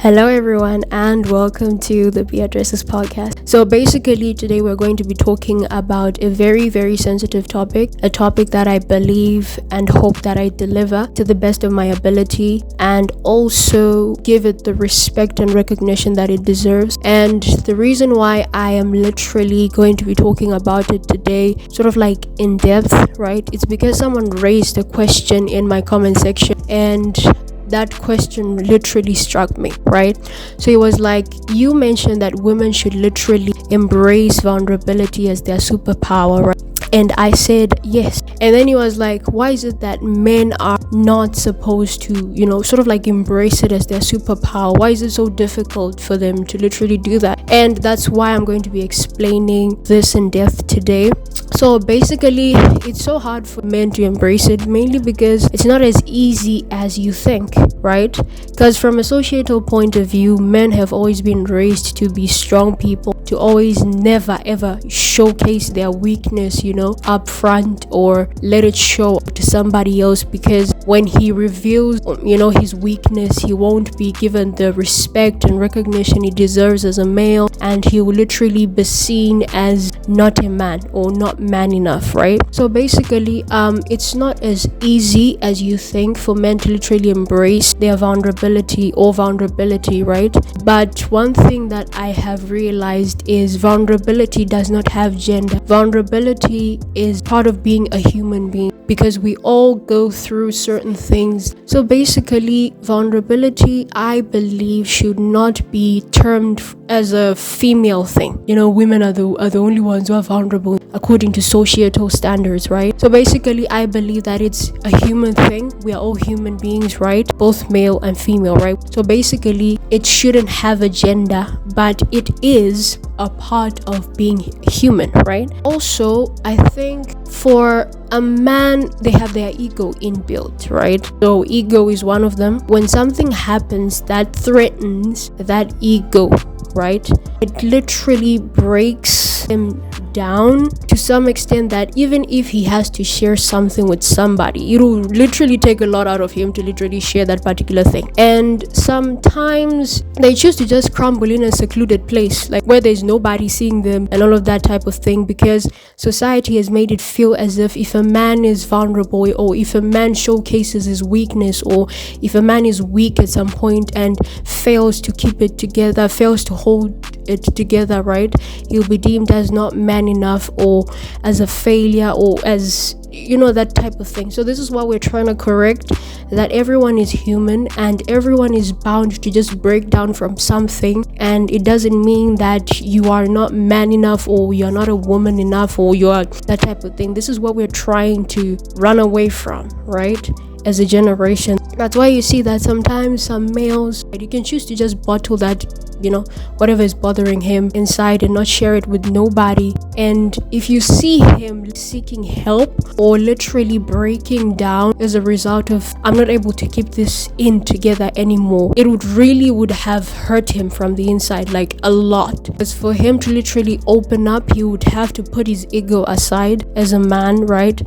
Hello everyone and welcome to the B.Addresses podcast. So basically today we're going to be talking about a very sensitive topic, a topic that I believe and hope that I deliver to the best of my ability and also give it the respect and recognition that it deserves. And the reason why I am literally going to be talking about it today, sort of like in depth, right? It's because someone raised a question in my comment section and that question literally struck me, right? So it was like, you mentioned that women should literally embrace vulnerability as their superpower, right? And I said yes. And then he was like, why is it that men are not supposed to, sort of like embrace it as their superpower? Why is it so difficult for them to literally do that? And that's why I'm going to be explaining this in depth today. So basically, it's so hard for men to embrace it, mainly because it's not as easy as you think, right? Because from a societal point of view, men have always been raised to be strong people, to always never ever showcase their weakness, up front or let it show to somebody else, because when he reveals, his weakness, he won't be given the respect and recognition he deserves as a male, and he will literally be seen as not a man or not man enough, right? So basically, it's not as easy as you think for men to literally embrace their vulnerability, right? But one thing that I have realized is vulnerability does not have gender. Vulnerability is part of being a human being, because we all go through certain things. So basically, vulnerability, I believe, should not be termed as a female thing. Women are the only ones who are vulnerable according to societal standards, right? So basically, I believe that it's a human thing. We are all human beings, right? Both male and female, right? So basically, it shouldn't have a gender, but it is a part of being human, right? Also, I think for a man, they have their ego inbuilt, right? So ego is one of them. When something happens that threatens that ego, right, it literally breaks him down to some extent that even if he has to share something with somebody, it will literally take a lot out of him to literally share that particular thing. And sometimes they choose to just crumble in a secluded place, like where there's nobody seeing them and all of that type of thing, because society has made it feel as if a man is vulnerable, or if a man showcases his weakness, or if a man is weak at some point and fails to keep it together, fails to hold it together, right, he'll be deemed as not man enough, or as a failure, or as that type of thing. So this is what we're trying to correct, that everyone is human and everyone is bound to just break down from something, and it doesn't mean that you are not man enough, or you're not a woman enough, or you are that type of thing. This is what we're trying to run away from, right, as a generation. That's why you see that sometimes some males, you can choose to just bottle that, whatever is bothering him inside and not share it with nobody. And if you see him seeking help or literally breaking down as a result of, I'm not able to keep this in together anymore, it would have hurt him from the inside, like a lot. Because for him to literally open up, he would have to put his ego aside as a man, right?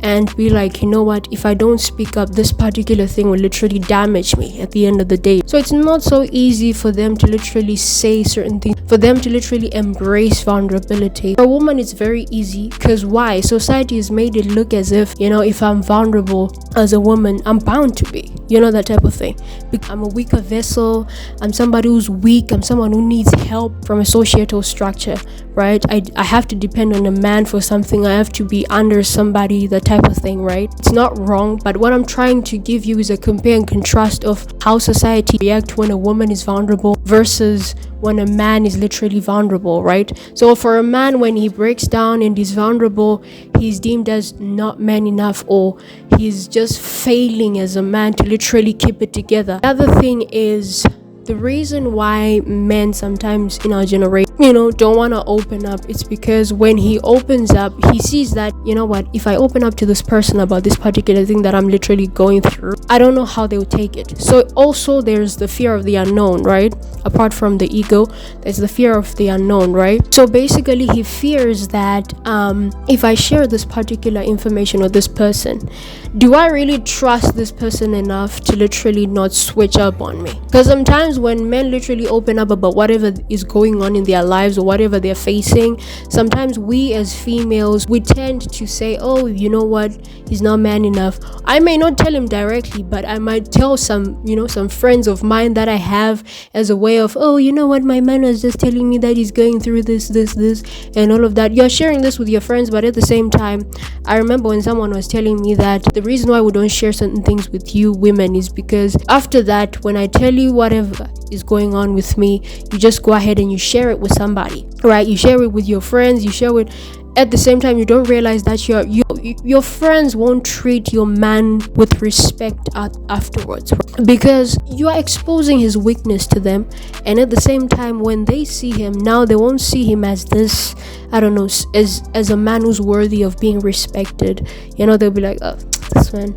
And be like, you know what, if I don't speak up, this particular thing will literally damage me at the end of the day. So it's not so easy for them to literally say certain things, for them to literally embrace vulnerability. For a woman, it's very easy, because why? Society has made it look as if, if I'm vulnerable as a woman, I'm bound to be, that type of thing. I'm a weaker vessel, I'm somebody who's weak, I'm someone who needs help from a societal structure, right? I have to depend on a man for something, I have to be under somebody, that type of thing, right? It's not wrong, but what I'm trying to give you is a compare and contrast of how society reacts when a woman is vulnerable versus when a man is literally vulnerable, right? So for a man, when he breaks down and is vulnerable, he's deemed as not man enough, or he's just failing as a man to literally keep it together. The other thing is, the reason why men sometimes in our generation, don't want to open up, it's because when he opens up, he sees that, if I open up to this person about this particular thing that I'm literally going through, I don't know how they'll take it. So also there's the fear of the unknown, right? Apart from the ego, there's the fear of the unknown, right? So basically, he fears that if I share this particular information with this person, do I really trust this person enough to literally not switch up on me? Because sometimes when men literally open up about whatever is going on in their lives or whatever they're facing, sometimes we as females, we tend to say, oh, you know what, he's not man enough. I may not tell him directly, but I might tell some friends of mine that I have as a way of, oh, you know what, my man was just telling me that he's going through this and all of that. You're sharing this with your friends, but at the same time, I remember when someone was telling me that the reason why we don't share certain things with you women is because after that, when I tell you whatever is going on with me, you just go ahead and you share it with somebody, right? You share it with your friends, you share it. At the same time, you don't realize that your friends won't treat your man with respect afterwards, because you are exposing his weakness to them. And at the same time, when they see him now, they won't see him as this, I don't know, as a man who's worthy of being respected. They'll be like, oh, this man,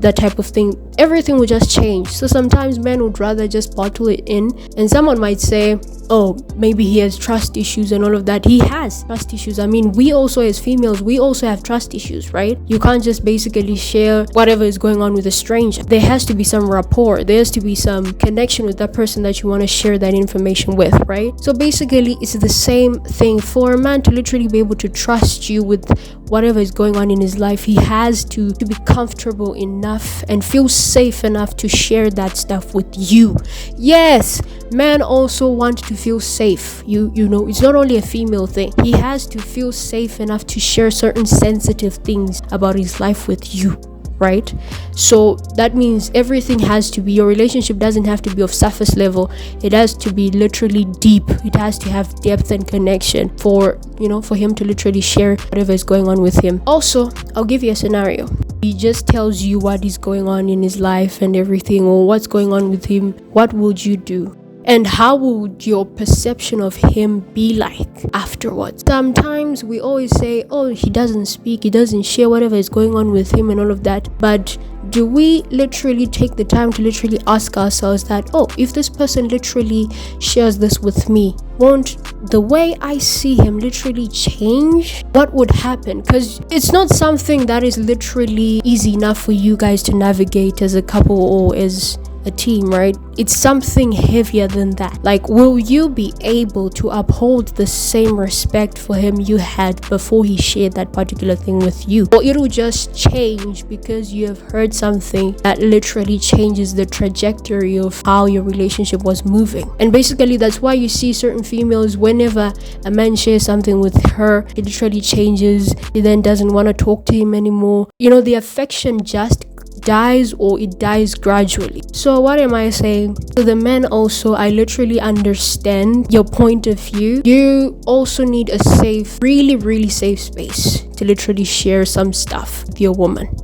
that type of thing. Everything will just change. So sometimes men would rather just bottle it in, and someone might say, oh, maybe he has trust issues and all of that. He has trust issues. I mean, we also as females, we also have trust issues, right? You can't just basically share whatever is going on with a stranger. There has to be some rapport. There has to be some connection with that person that you want to share that information with, right? So basically, it's the same thing. For a man to literally be able to trust you with whatever is going on in his life, he has to be comfortable enough and feel safe enough to share that stuff with you. Yes, men also want to feel safe. It's not only a female thing. He has to feel safe enough to share certain sensitive things about his life with you, right? So that means everything has to be, your relationship doesn't have to be of surface level. It has to be literally deep. It has to have depth and connection for him to literally share whatever is going on with him. Also, I'll give you a scenario. He just tells you what is going on in his life and everything, or what's going on with him. What would you do? And how would your perception of him be like afterwards? Sometimes we always say, oh, he doesn't speak, he doesn't share whatever is going on with him and all of that. But do we literally take the time to literally ask ourselves that, oh, if this person literally shares this with me, won't the way I see him literally change? What would happen? Because it's not something that is literally easy enough for you guys to navigate as a couple or as a team, right? It's something heavier than that. Like, will you be able to uphold the same respect for him you had before he shared that particular thing with you? Or it'll just change because you have heard something that literally changes the trajectory of how your relationship was moving. And basically, that's why you see certain females, whenever a man shares something with her, it literally changes. He then doesn't want to talk to him anymore. The affection just dies, or it dies gradually. So what am I saying? To the men also, I literally understand your point of view. You also need a safe, really safe space to literally share some stuff with your woman,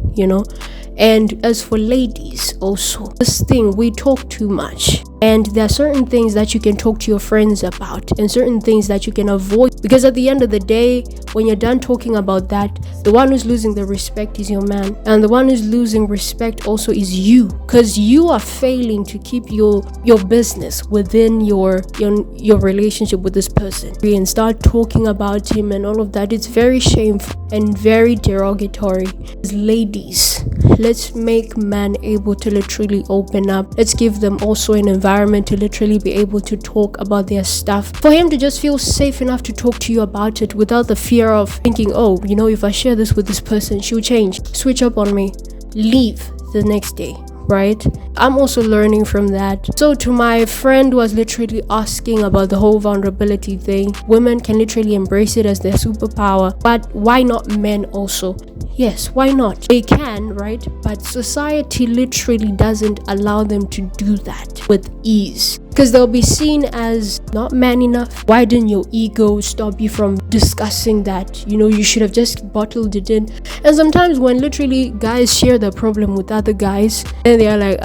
And as for ladies also, this thing, we talk too much. And there are certain things that you can talk to your friends about and certain things that you can avoid. Because at the end of the day, when you're done talking about that, the one who's losing the respect is your man. And the one who's losing respect also is you. Because you are failing to keep your business within your relationship with this person. And start talking about him and all of that. It's very shameful and very derogatory. Ladies, let's make men able to literally open up. Let's give them also an environment to literally be able to talk about their stuff, for him to just feel safe enough to talk to you about it without the fear of thinking, oh, if I share this with this person, she'll change, switch up on me, leave the next day, right? I'm also learning from that. So to my friend who was literally asking about the whole vulnerability thing, women can literally embrace it as their superpower, but why not men also? Yes, why not? They can, right? But society literally doesn't allow them to do that with ease, because they'll be seen as not man enough. Why didn't your ego stop you from discussing that? You should have just bottled it in. And sometimes when literally guys share their problem with other guys, then they are like,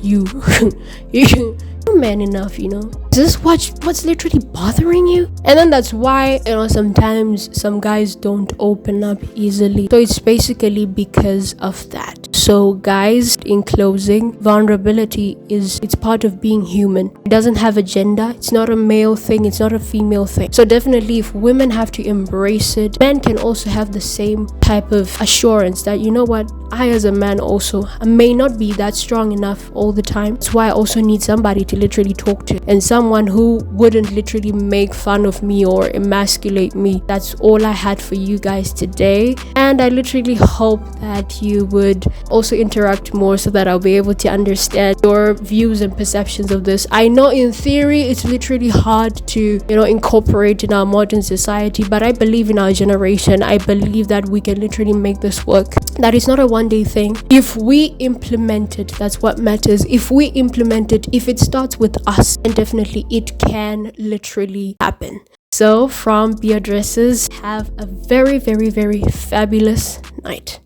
you're man enough, Is this what's literally bothering you? And then that's why, sometimes some guys don't open up easily. So it's basically because of that. So guys, in closing, vulnerability it's part of being human. It doesn't have a gender. It's not a male thing. It's not a female thing. So definitely, if women have to embrace it, men can also have the same type of assurance that, you know what, I as a man also, I may not be that strong enough all the time. That's why I also need somebody to literally talk to, and someone who wouldn't literally make fun of me or emasculate me. That's all I had for you guys today, and I literally hope that you would also interact more so that I'll be able to understand your views and perceptions of this. I know in theory it's literally hard to incorporate in our modern society, but I believe in our generation. I believe that we can literally make this work. That is not a one-day thing. If we implement it, that's what matters. If we implement it, if it starts with us, then definitely it can literally happen. So from B.Addresses, have a very, very, very fabulous night.